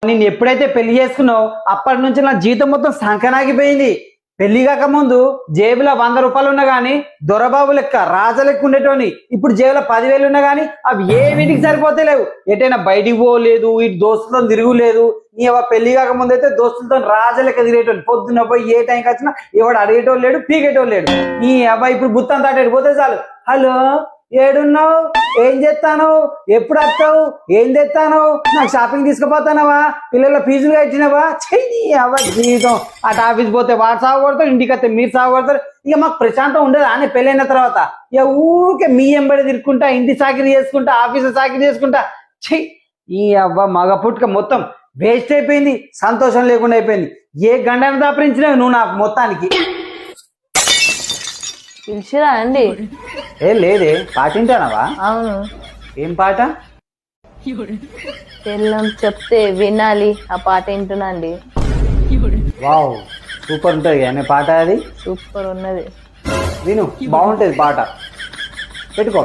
నేను ఎప్పుడైతే పెళ్లి చేసుకున్నావు అప్పటి నుంచి నా జీతం మొత్తం సంకనాగిపోయింది. పెళ్లి కాక ముందు జేబులో 100 రూపాయలు ఉన్నా గానీ దొరబాబు లెక్క రాజా లెక్క ఉండేటోని. ఇప్పుడు జేబులో 10,000 ఉన్నా గానీ అవి ఏ వీటికి సరిపోతలేవు. ఎటైనా బయటికి పోలేదు, ఇటు దోస్తులతో తిరుగులేదు. నీ పెళ్లి కాక ముందు అయితే దోస్తులతో రాజా లెక్క తిరిగేటోని. పొద్దున్న పోయి ఏ టైంకి వచ్చినా ఎవడు అడిగేటోళ్ళు లేడు, పీకేటోళ్ళు లేడు. నీ అబ్బాయి ఇప్పుడు గుత్తంతా అటు పోతే చాలు, హలో ఏడున్నావు, ఏం చేస్తాను, ఎప్పుడు వస్తావు, ఏం తెస్తాను, నాకు షాపింగ్ తీసుకుపోతానవా, పిల్లల ఫీజులు కట్టినవా, చెయ్యి అవ్వ జీవితం. అటు ఆఫీస్ పోతే వాడు సాగుపడతారు, ఇంటికి వస్తే మీరు సాగుపడతారు. ఇక మాకు ప్రశాంతం ఉండదు అని పెళ్ళైన తర్వాత. ఇక ఊరికే మీ ఎంబడి తిరుక్కుంటా, ఇంటి చాకరీ చేసుకుంటా, ఆఫీసు చాకరీ చేసుకుంటా. చెయ్యి ఈ అవ్వ మగ పుట్టుక మొత్తం వేస్ట్ అయిపోయింది, సంతోషం లేకుండా అయిపోయింది. ఏ గండను దాపరించినావు నువ్వు నాకు మొత్తానికి. పిలిచిరా అండి? ఏ లేదే, పాటింటానవా? అవును. ఏం పాట? పెళ్ళం చెప్తే వినాలి ఆ పాట వింటున్నా అండి. వావ్, సూపర్ ఉంటుంది అనే పాట అది. సూపర్ ఉన్నది, విను, బాగుంటది పాట, పెట్టుకో.